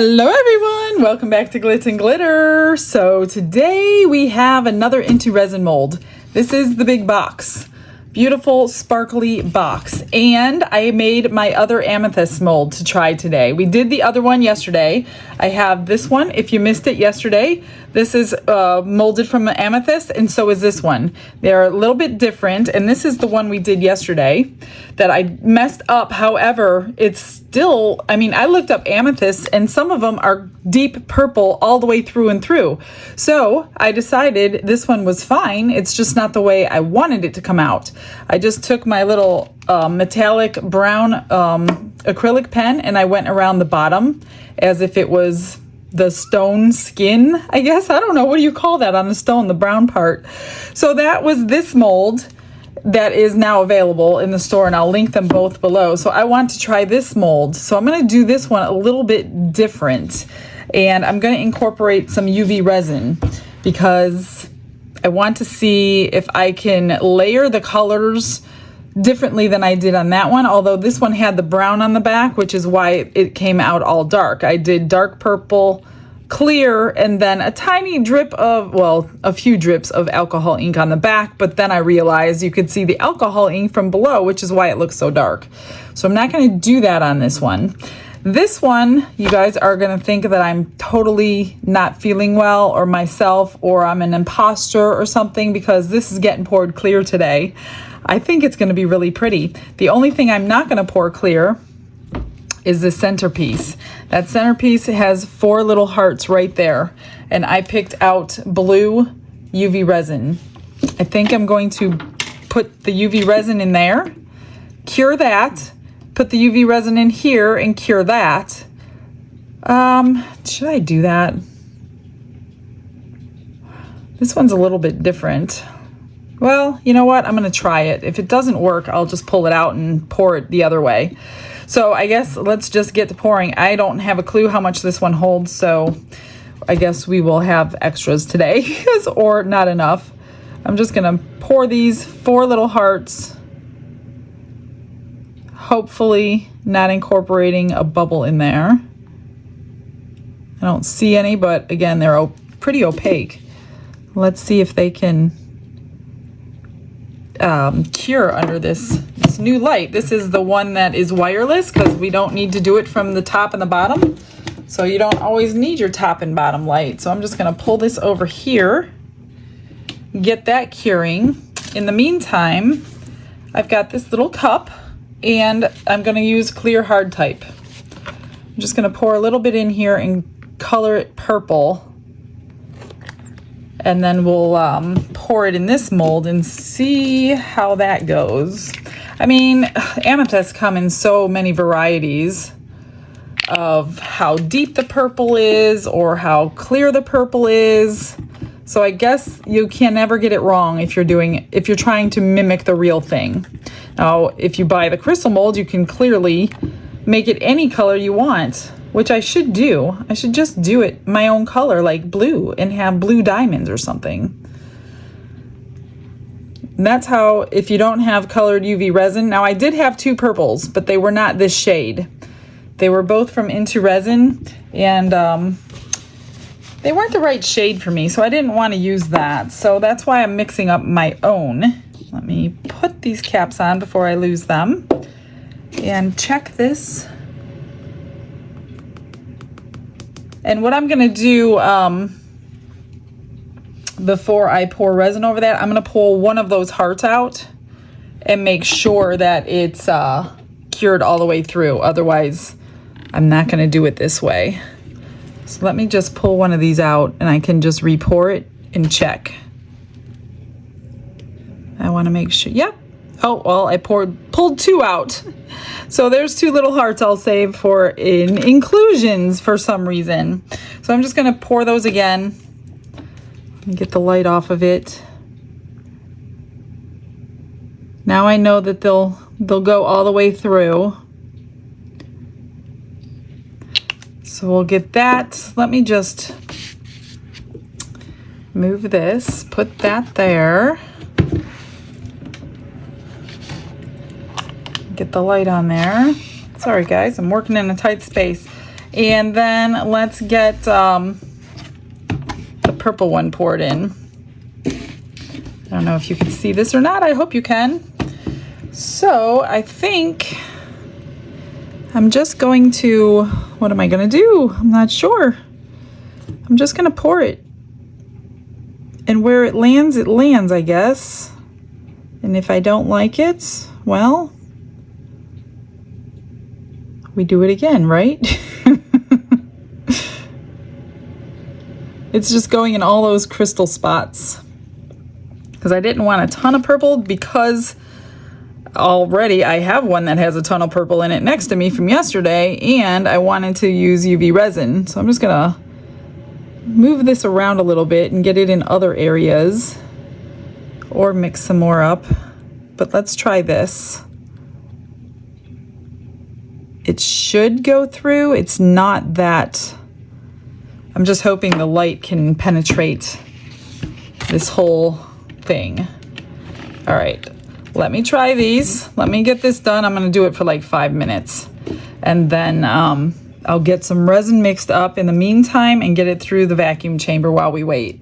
Hello everyone, welcome back to Glitz and Glitter. So today we have another Into Resin mold. This is the big box, beautiful sparkly box, and I made my other amethyst mold to try today. We did the other one yesterday. I have this one, if you missed it yesterday. This is molded from an amethyst, and so is this one. They're a little bit different, and this is the one we did yesterday that I messed up. However, it's still, I looked up amethysts, and some of them are deep purple all the way through and through. So I decided this one was fine. It's just not the way I wanted it to come out. I just took my little metallic brown acrylic pen, and I went around the bottom as if it was the stone skin, I guess. I don't know. What do you call that on the stone, the brown part? So that was this mold that is now available in the store, and I'll link them both below. So I want to try this mold. So I'm going to do this one a little bit different, and I'm going to incorporate some UV resin because I want to see if I can layer the colors differently than I did on that one, although this one had the brown on the back, which is why it came out all dark. I did dark purple, clear, and then a tiny drip of, well, a few drips of alcohol ink on the back, but then I realized you could see the alcohol ink from below, which is why it looks so dark. So I'm not going to do that on this one. This one, you guys are going to think that I'm totally not feeling well or myself, or I'm an imposter or something, because this is getting poured clear today. I think it's going to be really pretty. The only thing I'm not going to pour clear is the centerpiece. That centerpiece has 4 little hearts right there, and I picked out blue UV resin. I think I'm going to put the UV resin in there, cure that, put the UV resin in here and cure that. Should I do that? This one's a little bit different. Well, you know what? I'm going to try it. If it doesn't work, I'll just pull it out and pour it the other way. So I guess let's just get to pouring. I don't have a clue how much this one holds, so I guess we will have extras today, or not enough. I'm just going to pour these 4 little hearts, hopefully not incorporating a bubble in there. I don't see any, but again, they're pretty opaque. Let's see if they can cure under this new light. This is the one that is wireless, because we don't need to do it from the top and the bottom. So you don't always need your top and bottom light. So I'm just going to pull this over here, get that curing. In the meantime, I've got this little cup, and I'm going to use clear hard type. I'm just going to pour a little bit in here and color it purple. And then we'll pour it in this mold and see how that goes. Amethysts come in so many varieties of how deep the purple is or how clear the purple is. So I guess you can never get it wrong if you're trying to mimic the real thing. Now, if you buy the crystal mold, you can clearly make it any color you want, which I should do. I should just do it my own color, like blue, and have blue diamonds or something. And that's how, if you don't have colored UV resin. Now, I did have 2 purples, but they were not this shade. They were both from Into Resin, and they weren't the right shade for me, so I didn't want to use that. So that's why I'm mixing up my own. Let me put these caps on before I lose them. And check this. And what I'm going to do before I pour resin over that, I'm going to pull one of those hearts out and make sure that it's cured all the way through. Otherwise, I'm not going to do it this way. So let me just pull one of these out, and I can just re-pour it and check. I want to make sure. Yep. Oh, well, I pulled 2 out. So there's 2 little hearts I'll save for inclusions for some reason. So I'm just going to pour those again and get the light off of it. Now I know that they'll go all the way through. So we'll get that. Let me just move this, put that there. Get the light on there. Sorry guys, I'm working in a tight space. And then let's get the purple one poured in. I don't know if you can see this or not. I hope you can. So I think I'm just going to, what am I going to do? I'm not sure. I'm just going to pour it. And where it lands, I guess. And if I don't like it, well, we do it again, right? It's just going in all those crystal spots. Because I didn't want a ton of purple, because already I have one that has a ton of purple in it next to me from yesterday, and I wanted to use UV resin. So I'm just gonna move this around a little bit and get it in other areas, or mix some more up. But let's try this. It should go through. It's not that. I'm just hoping the light can penetrate this whole thing. All right, let me try these. Let me get this done. I'm gonna do it for like 5 minutes. And then I'll get some resin mixed up in the meantime and get it through the vacuum chamber while we wait.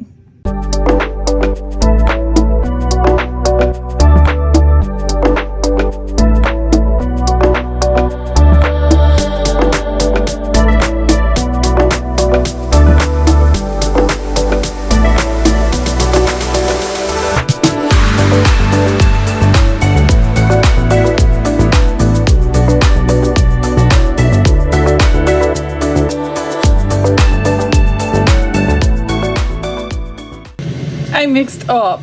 I mixed up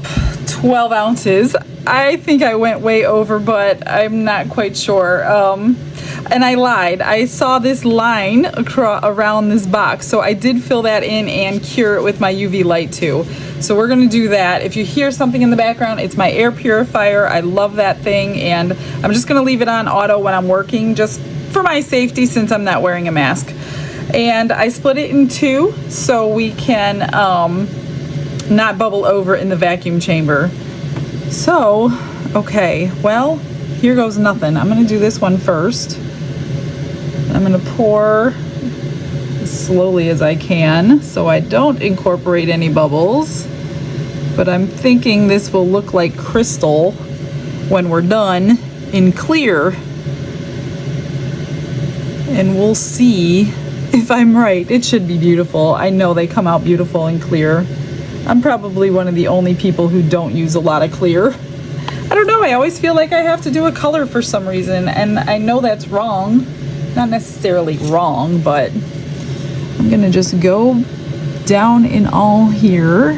12 ounces. I think I went way over, but I'm not quite sure. And I lied. I saw this line around this box, so I did fill that in and cure it with my UV light too. So we're gonna do that. If you hear something in the background, it's my air purifier. I love that thing, and I'm just gonna leave it on auto when I'm working, just for my safety since I'm not wearing a mask. And I split it in two so we can not bubble over in the vacuum chamber. So, okay, well, here goes nothing. I'm gonna do this one first. I'm gonna pour as slowly as I can so I don't incorporate any bubbles, but I'm thinking this will look like crystal when we're done in clear, and we'll see if I'm right. It should be beautiful. I know they come out beautiful in clear. I'm probably one of the only people who don't use a lot of clear. I don't know, I always feel like I have to do a color for some reason, and I know that's wrong. Not necessarily wrong, but I'm gonna just go down in all here.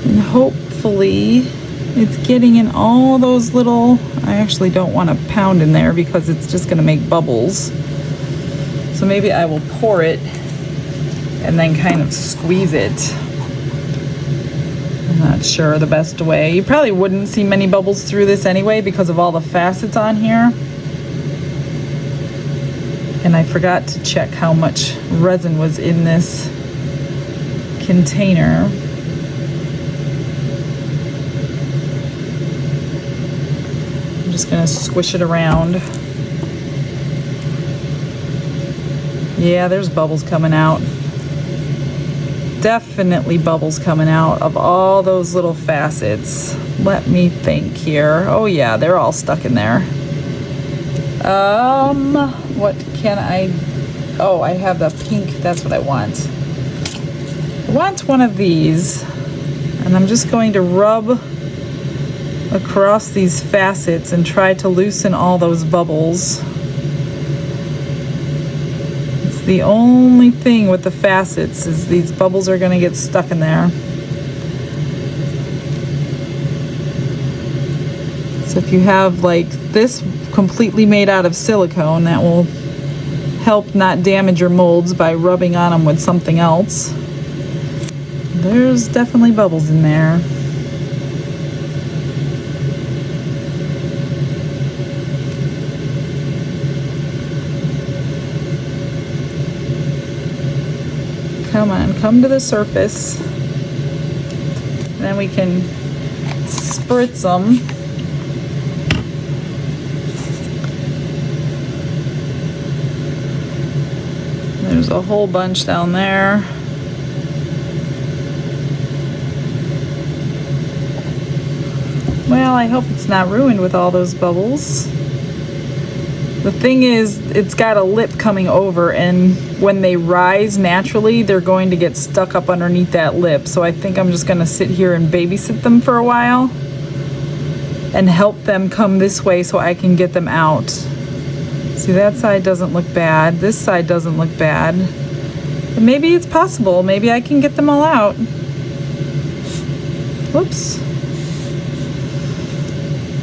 And hopefully it's getting in all those little, I actually don't want to pound in there because it's just gonna make bubbles. So maybe I will pour it and then kind of squeeze it. I'm not sure the best way. You probably wouldn't see many bubbles through this anyway because of all the facets on here. And I forgot to check how much resin was in this container. I'm just gonna squish it around. Yeah, there's bubbles coming out. Definitely bubbles coming out of all those little facets. Let me think here. Oh yeah, they're all stuck in there. What can I, oh, I have the pink, that's what I want. I want one of these, and I'm just going to rub across these facets and try to loosen all those bubbles. The only thing with the facets is these bubbles are going to get stuck in there. So if you have like this completely made out of silicone, that will help not damage your molds by rubbing on them with something else. There's definitely bubbles in there. Come on, come to the surface. And then we can spritz them. There's a whole bunch down there. Well, I hope it's not ruined with all those bubbles. The thing is, it's got a lip coming over, and when they rise naturally, they're going to get stuck up underneath that lip. So I think I'm just gonna sit here and babysit them for a while and help them come this way so I can get them out. See, that side doesn't look bad. This side doesn't look bad. But maybe it's possible. Maybe I can get them all out. Whoops.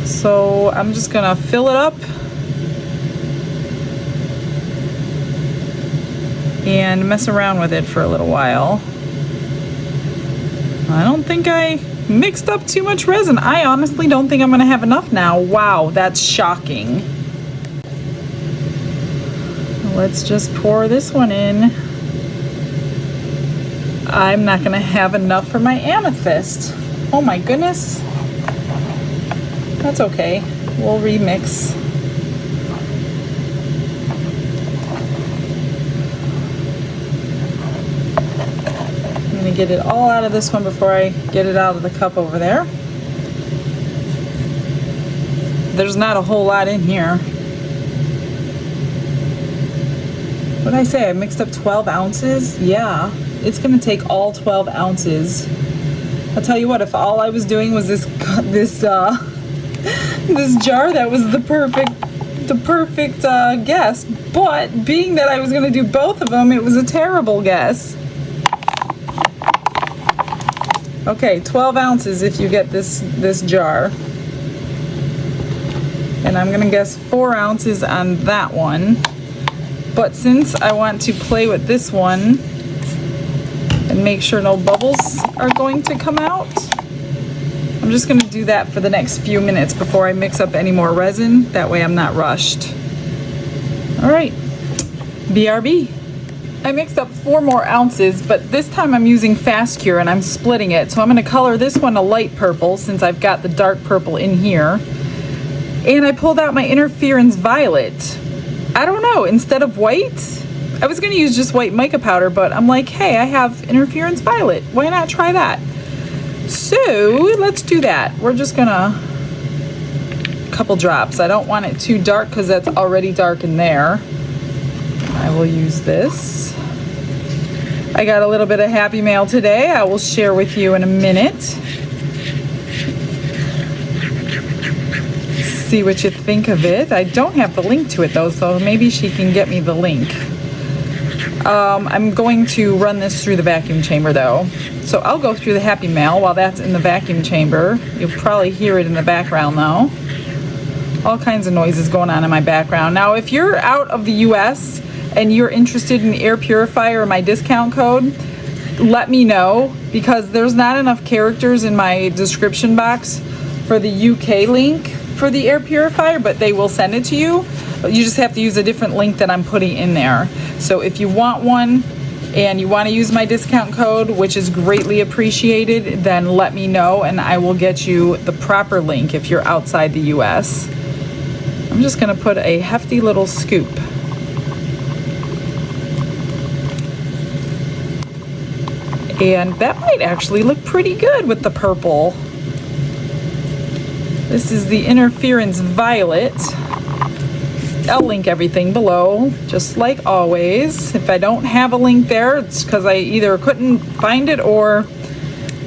So I'm just gonna fill it up and mess around with it for a little while. I don't think I mixed up too much resin. I honestly don't think I'm gonna have enough now. Wow, that's shocking. Let's just pour this one in. I'm not gonna have enough for my amethyst. Oh my goodness. That's okay. We'll remix. I'm gonna get it all out of this one before I get it out of the cup over there. There's not a whole lot in here. What did I say? I mixed up 12 ounces? Yeah, it's gonna take all 12 ounces. I'll tell you what, if all I was doing was this jar, that was the perfect guess. But being that I was gonna do both of them, it was a terrible guess. Okay, 12 ounces if you get this jar. And I'm gonna guess 4 ounces on that one. But since I want to play with this one and make sure no bubbles are going to come out, I'm just gonna do that for the next few minutes before I mix up any more resin. That way I'm not rushed. All right, BRB. I mixed up 4 more ounces, but this time I'm using Fast Cure and I'm splitting it. So I'm gonna color this one a light purple since I've got the dark purple in here. And I pulled out my Interference Violet. I don't know, instead of white, I was gonna use just white mica powder, but I'm like, hey, I have Interference Violet. Why not try that? So let's do that. We're just gonna, a couple drops. I don't want it too dark because that's already dark in there. I will use this. I got a little bit of Happy Mail today. I will share with you in a minute. See what you think of it. I don't have the link to it though, so maybe she can get me the link. I'm going to run this through the vacuum chamber though. So I'll go through the Happy Mail while that's in the vacuum chamber. You'll probably hear it in the background though. All kinds of noises going on in my background. Now, if you're out of the US and you're interested in air purifier or my discount code, let me know, because there's not enough characters in my description box for the UK link for the air purifier, but they will send it to you. You just have to use a different link that I'm putting in there. So if you want one and you want to use my discount code, which is greatly appreciated, then let me know and I will get you the proper link if you're outside the US. I'm just going to put a hefty little scoop. And that might actually look pretty good with the purple. This is the Interference Violet. I'll link everything below, just like always. If I don't have a link there, it's because I either couldn't find it or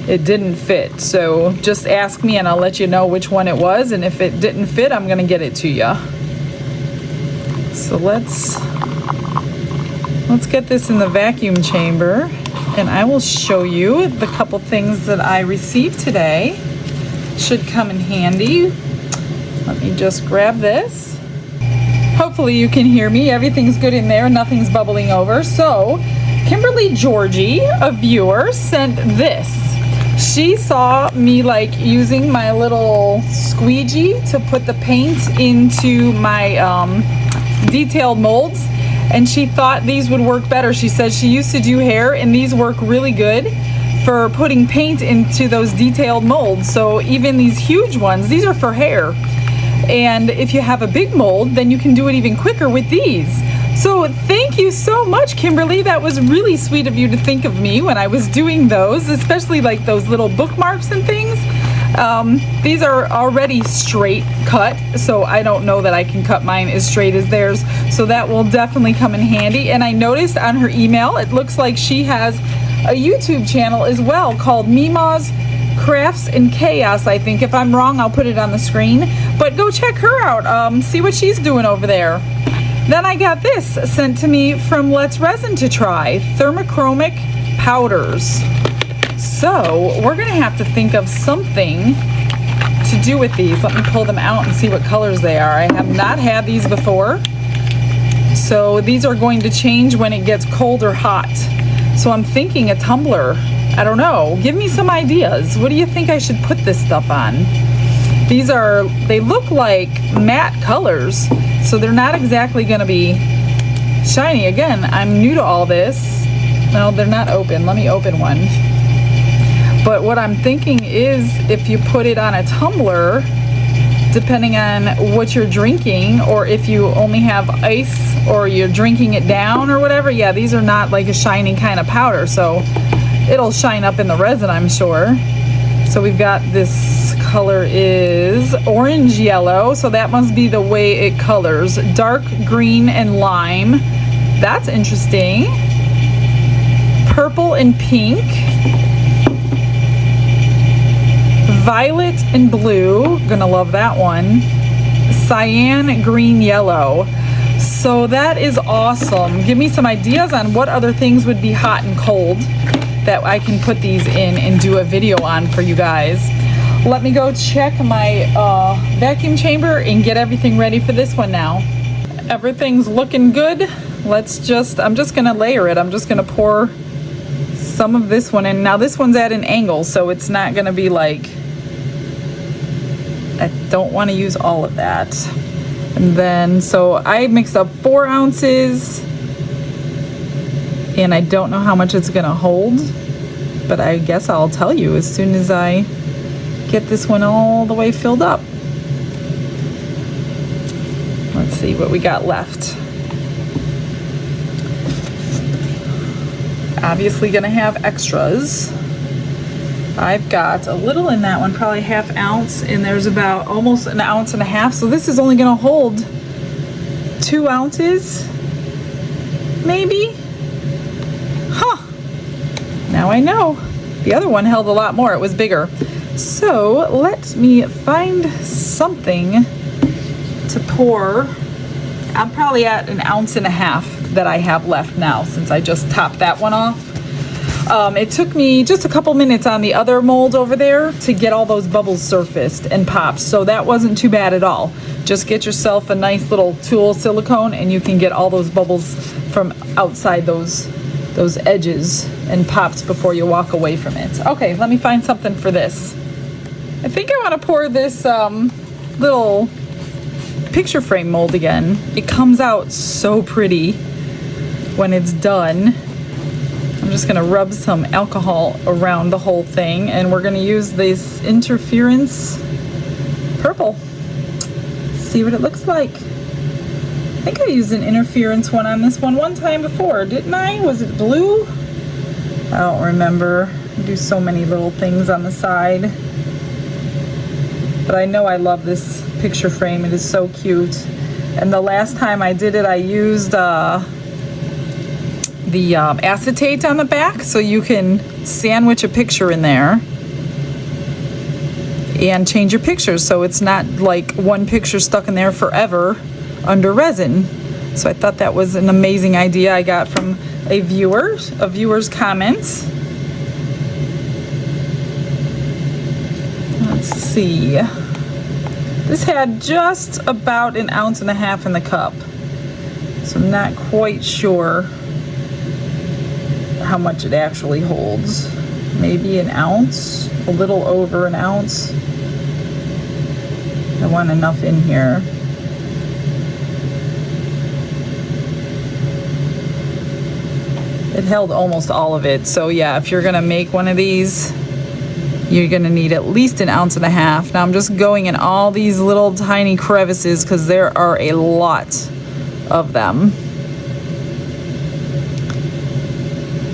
it didn't fit. So just ask me and I'll let you know which one it was. And if it didn't fit, I'm gonna get it to you. So let's get this in the vacuum chamber and I will show you the couple things that I received today. Should come in handy. Let me just grab this. Hopefully you can hear me. Everything's good in there. Nothing's bubbling over. So Kimberly Georgie, a viewer, sent this. She saw me like using my little squeegee to put the paint into my detailed molds, and she thought these would work better. She said she used to do hair and these work really good for putting paint into those detailed molds. So even these huge ones, these are for hair. And if you have a big mold, then you can do it even quicker with these. So thank you so much, Kimberly. That was really sweet of you to think of me when I was doing those, especially like those little bookmarks and things. These are already straight cut, so I don't know that I can cut mine as straight as theirs. So that will definitely come in handy. And I noticed on her email, it looks like she has a YouTube channel as well called Mima's Crafts and Chaos, I think. If I'm wrong, I'll put it on the screen. But go check her out. See what she's doing over there. Then I got this sent to me from Let's Resin to try. Thermochromic powders. So we're going to have to think of something to do with these. Let me pull them out and see what colors they are. I have not had these before. So these are going to change when it gets cold or hot. So I'm thinking a tumbler. I don't know. Give me some ideas. What do you think I should put this stuff on? They look like matte colors, so they're not exactly going to be shiny. Again, I'm new to all this. No, they're not open. Let me open one. But what I'm thinking is if you put it on a tumbler, depending on what you're drinking, or if you only have ice or you're drinking it down or whatever, yeah, these are not like a shiny kind of powder, so it'll shine up in the resin, I'm sure. So we've got this color is orange yellow, so that must be the way it colors. Dark green and lime. That's interesting. Purple and pink. Violet and blue. Gonna love that one. Cyan, green, yellow. So that is awesome. Give me some ideas on what other things would be hot and cold that I can put these in and do a video on for you guys. Let me go check my vacuum chamber and get everything ready for this one now. Everything's looking good. I'm just gonna layer it. I'm just gonna pour some of this one in. Now this one's at an angle, so it's not gonna be like, I don't wanna use all of that. And then, so I mixed up 4 ounces, and I don't know how much it's gonna hold, but I guess I'll tell you as soon as I get this one all the way filled up. Let's see what we got left. Obviously gonna have extras. I've got a little in that one, probably 1/2 ounce, and there's about almost 1.5 ounces. So this is only gonna hold 2 ounces, maybe? Huh, now I know. The other one held a lot more, it was bigger. So let me find something to pour. I'm probably at 1.5 ounces that I have left now since I just topped that one off. It took me just a couple minutes on the other mold over there to get all those bubbles surfaced and popped, so that wasn't too bad at all. Just get yourself a nice little tool silicone and you can get all those bubbles from outside those edges and popped before you walk away from it. Okay, let me find something for this. I think I want to pour this little picture frame mold again. It comes out so pretty when it's done. I'm just gonna rub some alcohol around the whole thing, and we're gonna use this interference purple. See what it looks like. I think I used an interference one on this one time before, didn't I? Was it blue? I don't remember. I do so many little things on the side. But I know I love this picture frame. It is so cute. And the last time I did it, I used the acetate on the back, so you can sandwich a picture in there and change your pictures, so it's not like one picture stuck in there forever under resin. So I thought that was an amazing idea I got from a viewer's comments. Let's see. This had just about 1.5 ounces in the cup, so I'm not quite sure how much it actually holds. Maybe 1 ounce, a little over 1 ounce. I want enough in here. It held almost all of it. So yeah, if you're gonna make one of these, you're gonna need at least 1.5 ounces. Now I'm just going in all these little tiny crevices because there are a lot of them.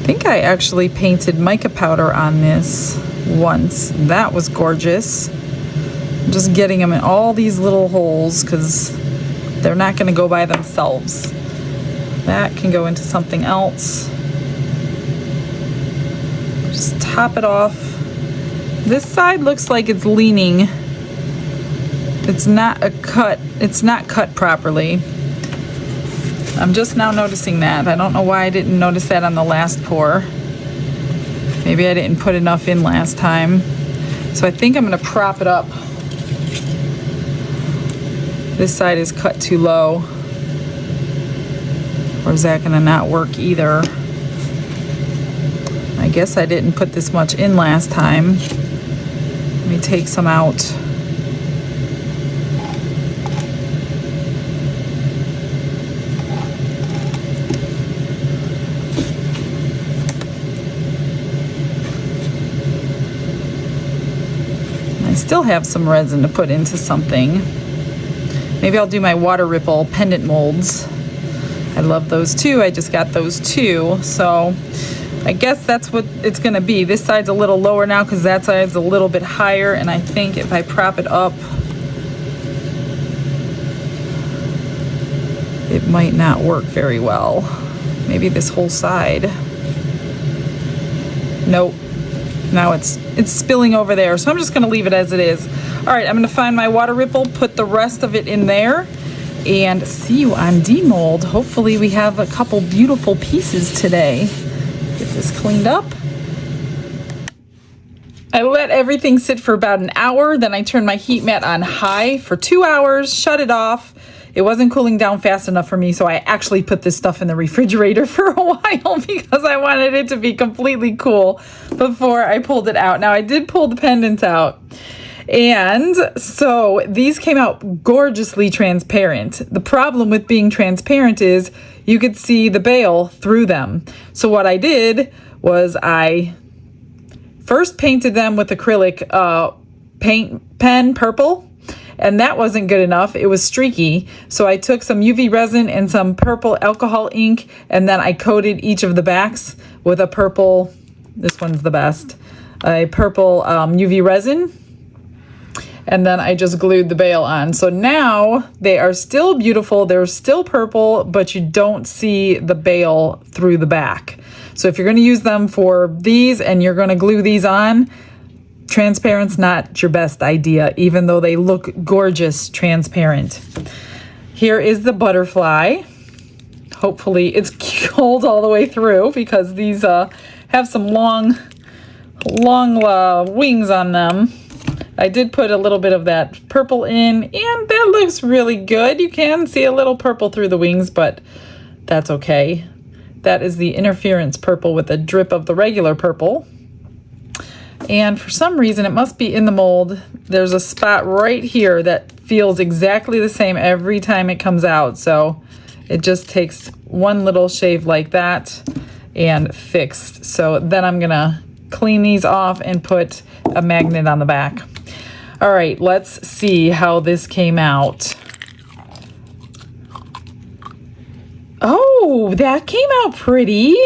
think I actually painted mica powder on this once. That was gorgeous. I'm just getting them in all these little holes because they're not going to go by themselves. That can go into something else. Just top it off. This side looks like it's leaning. It's not cut properly. I'm just now noticing that. I don't know why I didn't notice that on the last pour. Maybe I didn't put enough in last time. So I think I'm gonna prop it up. This side is cut too low. Or is that gonna not work either? I guess I didn't put this much in last time. Let me take some out. I still have some resin to put into something. Maybe I'll do my water ripple pendant molds. I love those too. I just got those too. So I guess that's what it's gonna be. This side's a little lower now because that side's a little bit higher, and I think if I prop it up, it might not work very well. Maybe this whole side. Nope. Now it's spilling over there, so I'm just gonna leave it as it is. All right, I'm gonna find my water ripple, put the rest of it in there, and see you on demold. Hopefully we have a couple beautiful pieces today. Get this cleaned up. I let everything sit for about an hour, then I turned my heat mat on high for 2 hours, shut it off. It wasn't cooling down fast enough for me, so I actually put this stuff in the refrigerator for a while because I wanted it to be completely cool before I pulled it out. Now, I did pull the pendants out, and so these came out gorgeously transparent. The problem with being transparent is you could see the bail through them. So what I did was I first painted them with acrylic paint pen purple, and that wasn't good enough. It was streaky. So I took some UV resin and some purple alcohol ink, and then I coated each of the backs with a purple, this one's the best, a purple UV resin. And then I just glued the bail on. So now they are still beautiful. They're still purple, but you don't see the bail through the back. So if you're gonna use them for these and you're gonna glue these on, transparent's not your best idea, even though they look gorgeous transparent. Here is the butterfly. Hopefully it's cold all the way through because these have some long wings on them. I did put a little bit of that purple in, and that looks really good. You can see a little purple through the wings, but that's okay. That is the interference purple with a drip of the regular purple. And for some reason, it must be in the mold. There's a spot right here that feels exactly the same every time it comes out. So it just takes one little shave like that and fixed. So then I'm gonna clean these off and put a magnet on the back. All right, let's see how this came out. Oh, that came out pretty.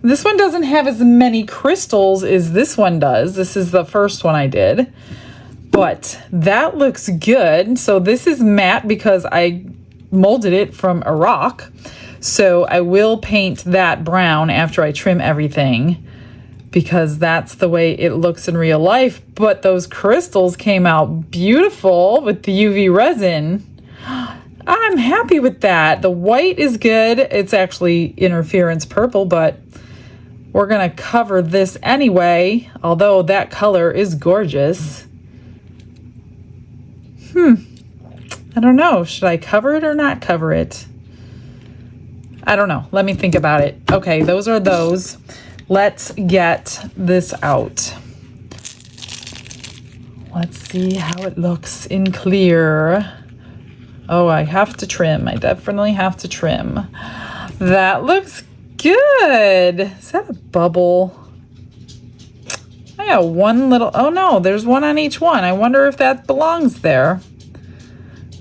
This one doesn't have as many crystals as this one does. This is the first one I did, but that looks good. So this is matte because I molded it from a rock. So I will paint that brown after I trim everything because that's the way it looks in real life. But those crystals came out beautiful with the UV resin. I'm happy with that. The white is good. It's actually interference purple, but we're gonna cover this anyway, although that color is gorgeous. I don't know, should I cover it or not cover it? I don't know, let me think about it. Okay, those are those. Let's get this out. Let's see how it looks in clear. Oh, I have to trim, I definitely have to trim. That looks good. Is that a bubble? I got one little, oh no, there's one on each one. I wonder if that belongs there.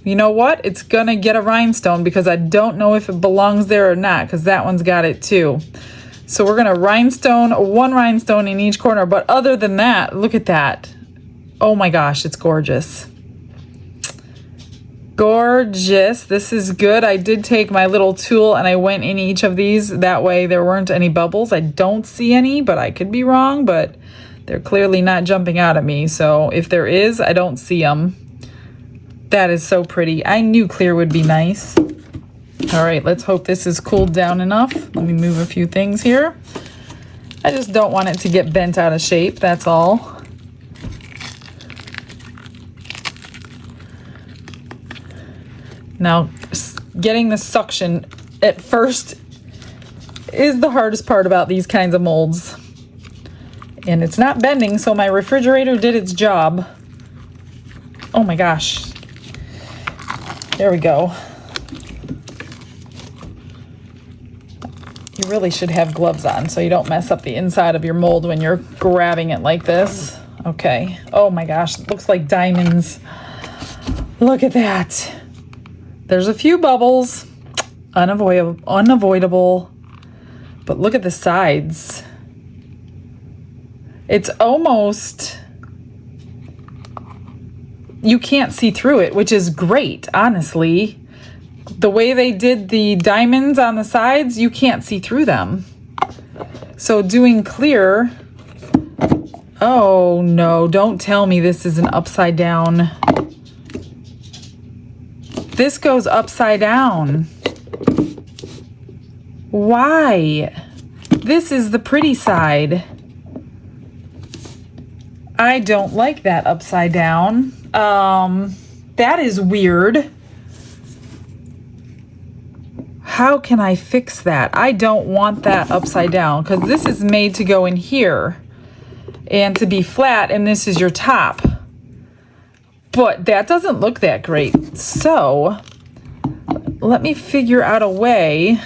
You know what? It's gonna get a rhinestone because I don't know if it belongs there or not because that one's got it too. So we're gonna rhinestone, one rhinestone in each corner. But other than that, look at that. Oh my gosh, it's gorgeous. Gorgeous. This is good. I did take my little tool and I went in each of these. That way there weren't any bubbles. I don't see any, but I could be wrong, but they're clearly not jumping out at me. So if there is, I don't see them. That is so pretty. I knew clear would be nice. All right, let's hope this is cooled down enough. Let me move a few things here. I just don't want it to get bent out of shape, that's all. Now, getting the suction at first is the hardest part about these kinds of molds. And it's not bending, so my refrigerator did its job. Oh my gosh. There we go. You really should have gloves on so you don't mess up the inside of your mold when you're grabbing it like this. Okay. Oh my gosh, it looks like diamonds. Look at that. There's a few bubbles, unavoidable, but look at the sides. It's almost, you can't see through it, which is great, honestly. The way they did the diamonds on the sides, you can't see through them. So doing clear, oh no, don't tell me this is an upside down. This goes upside down. Why? This is the pretty side. I don't like that upside down. That is weird. How can I fix that? I don't want that upside down because this is made to go in here and to be flat, and this is your top. But that doesn't look that great. So let me figure out a way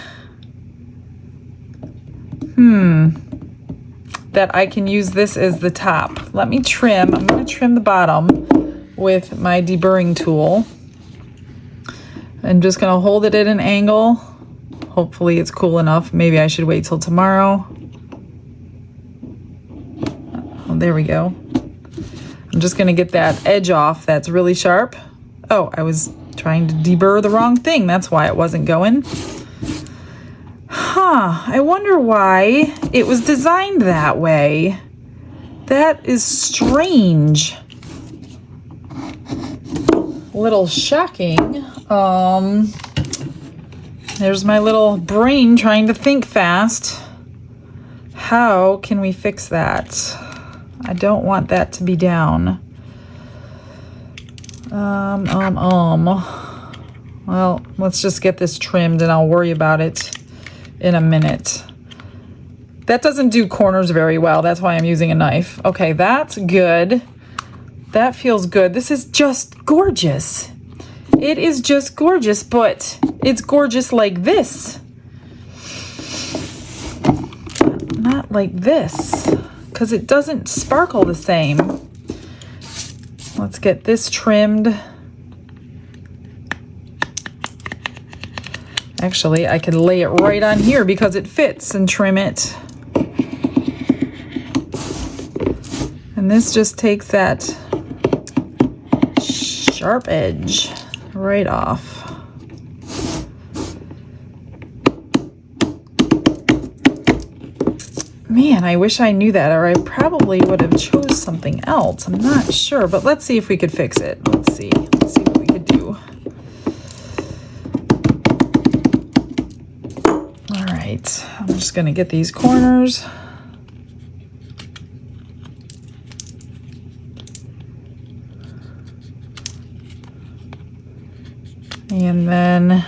that I can use this as the top. Let me trim. I'm going to trim the bottom with my deburring tool. I'm just going to hold it at an angle. Hopefully it's cool enough. Maybe I should wait till tomorrow. Oh, there we go. I'm just going to get that edge off that's really sharp. Oh, I was trying to deburr the wrong thing. That's why it wasn't going. Huh, I wonder why it was designed that way. That is strange. A little shocking. There's my little brain trying to think fast. How can we fix that? I don't want that to be down. Well, let's just get this trimmed and I'll worry about it in a minute. That doesn't do corners very well. That's why I'm using a knife. Okay, that's good. That feels good. This is just gorgeous. It is just gorgeous, but it's gorgeous like this. Not like this, because it doesn't sparkle the same. Let's get this trimmed. Actually, I could lay it right on here because it fits and trim it. And this just takes that sharp edge right off. Man, I wish I knew that, or I probably would have chose something else. I'm not sure, but let's see if we could fix it. Let's see what we could do. All right, I'm just gonna get these corners. And then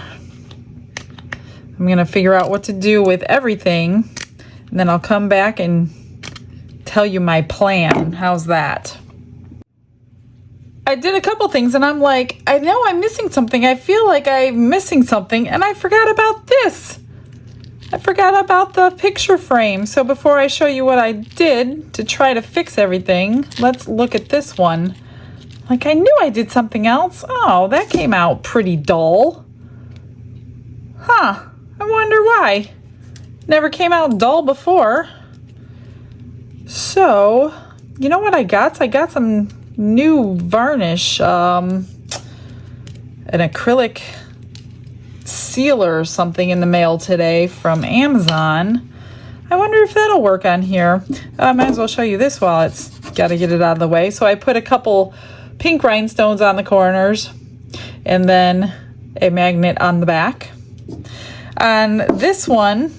I'm gonna figure out what to do with everything. And then I'll come back and tell you my plan. How's that? I did a couple things and I'm like, I know I'm missing something. I feel like I'm missing something and I forgot about this. I forgot about the picture frame. So before I show you what I did to try to fix everything, let's look at this one. Like I knew I did something else. Oh, that came out pretty dull. Huh, I wonder why. never came out dull before. So, you know what I got? I got some new varnish, an acrylic sealer or something in the mail today from Amazon. I wonder if that'll work on here. I might as well show you this while it's got to get it out of the way. So I put a couple pink rhinestones on the corners and then a magnet on the back. On this one,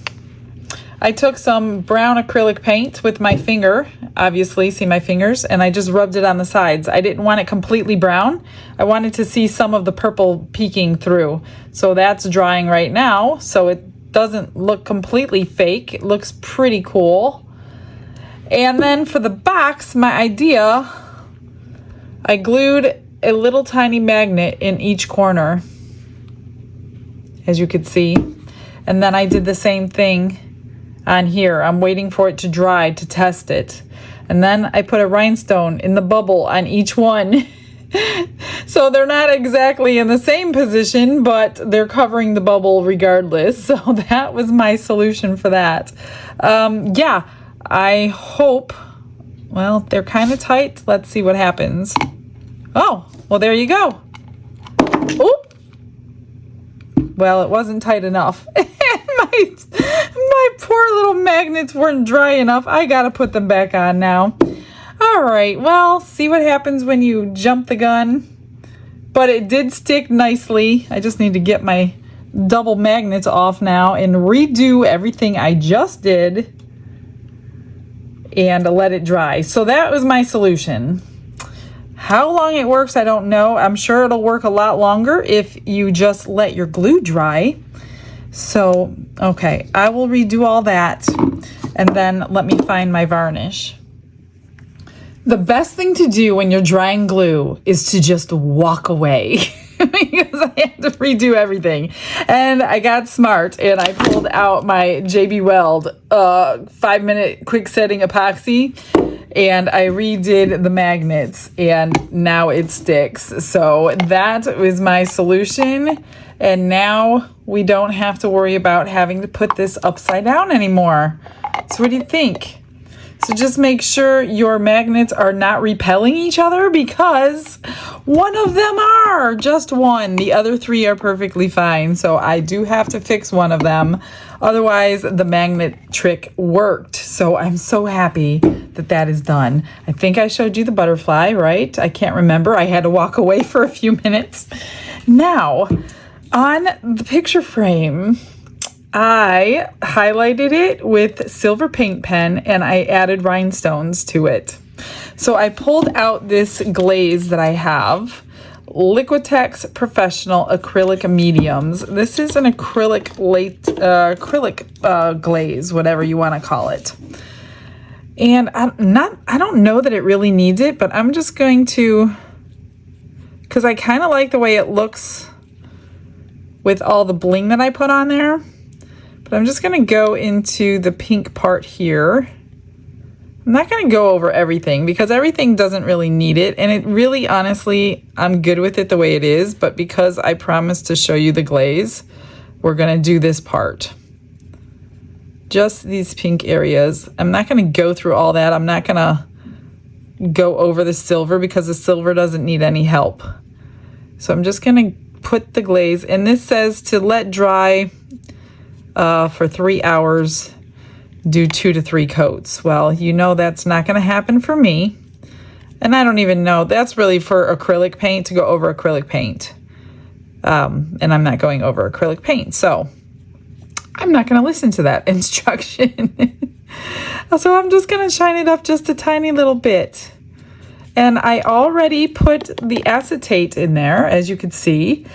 I took some brown acrylic paint with my finger, obviously, see my fingers, and I just rubbed it on the sides. I didn't want it completely brown. I wanted to see some of the purple peeking through. So that's drying right now, so it doesn't look completely fake. It looks pretty cool. And then for the box, my idea, I glued a little tiny magnet in each corner, as you could see. And then I did the same thing on here. I'm waiting for it to dry to test it. And then I put a rhinestone in the bubble on each one. So they're not exactly in the same position, but they're covering the bubble regardless. So that was my solution for that. Yeah, I hope, well, they're kind of tight. Let's see what happens. Oh, well, there you go. Oop. Well, it wasn't tight enough. My poor little magnets weren't dry enough. I gotta put them back on now. All right, well, see what happens when you jump the gun. But it did stick nicely. I just need to get my double magnets off now and redo everything I just did and let it dry. So that was my solution. How long it works, I don't know. I'm sure it'll work a lot longer if you just let your glue dry. So, okay, I will redo all that and then let me find my varnish. The best thing to do when you're drying glue is to just walk away because I had to redo everything. And I got smart and I pulled out my JB Weld 5-minute quick setting epoxy and I redid the magnets and now it sticks. So that was my solution. And now we don't have to worry about having to put this upside down anymore. So what do you think? So just make sure your magnets are not repelling each other because one of them are, just one. The other 3 are perfectly fine. So I do have to fix one of them. Otherwise, the magnet trick worked. So I'm so happy that that is done. I think I showed you the butterfly, right? I can't remember. I had to walk away for a few minutes. Now, on the picture frame, I highlighted it with silver paint pen and I added rhinestones to it. So I pulled out this glaze that I have, Liquitex Professional Acrylic Mediums. This is an acrylic glaze, whatever you want to call it. And I don't know that it really needs it, but I'm just going to, because I kind of like the way it looks with all the bling that I put on there. But I'm just going to go into the pink part here. I'm not going to go over everything because everything doesn't really need it. And it really, honestly, I'm good with it the way it is. But because I promised to show you the glaze, we're going to do this part. Just these pink areas. I'm not going to go through all that. I'm not going to go over the silver because the silver doesn't need any help. So I'm just going to put the glaze, and this says to let dry for 3 hours, do 2 to 3 coats. Well, you know that's not going to happen for me, and I don't even know. That's really for acrylic paint, to go over acrylic paint, and I'm not going over acrylic paint, so I'm not going to listen to that instruction. So I'm just going to shine it up just a tiny little bit. And I already put the acetate in there, as you can see.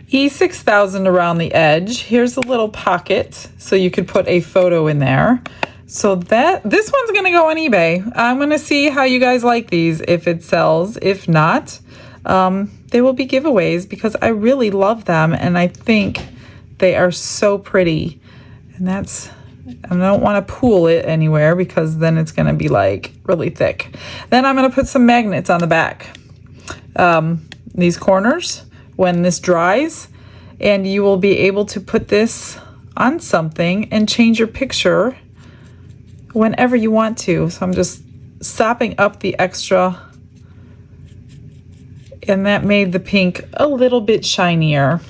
E6000 around the edge. Here's a little pocket, so you could put a photo in there. So this one's going to go on eBay. I'm going to see how you guys like these, if it sells. If not, they will be giveaways because I really love them, and I think they are so pretty. And I don't want to pool it anywhere because then it's going to be like really thick. Then I'm going to put some magnets on the back. These corners when this dries, and you will be able to put this on something and change your picture whenever you want to. So I'm just sopping up the extra, and that made the pink a little bit shinier.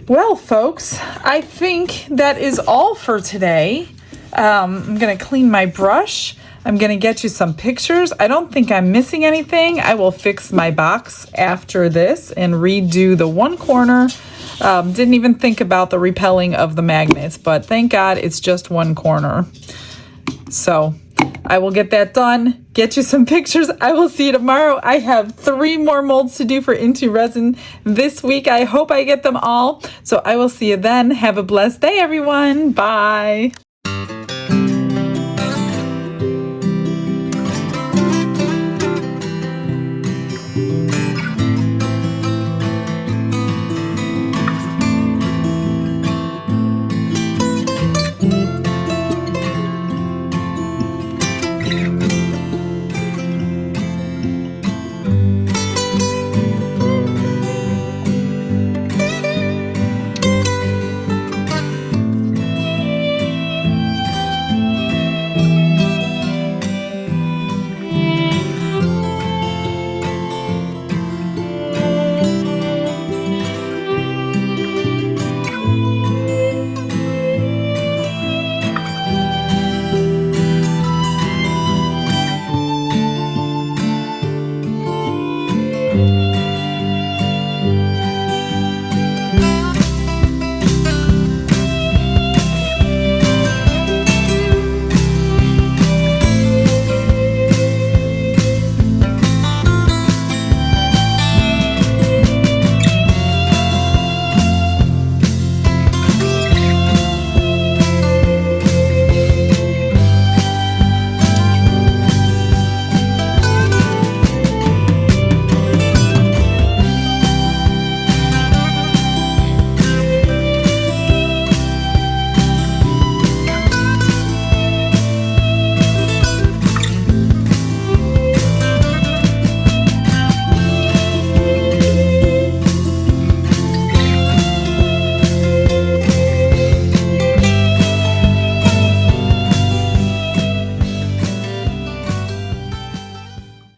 Well, folks, I think that is all for today. I'm gonna clean my brush. I'm gonna get you some pictures. I don't think I'm missing anything. I will fix my box after this and redo the one corner. Didn't even think about the repelling of the magnets, but thank God it's just one corner. So I will get that done, get you some pictures. I will see you tomorrow. I have 3 more molds to do for Into Resin this week. I hope I get them all. So I will see you then. Have a blessed day, everyone. Bye.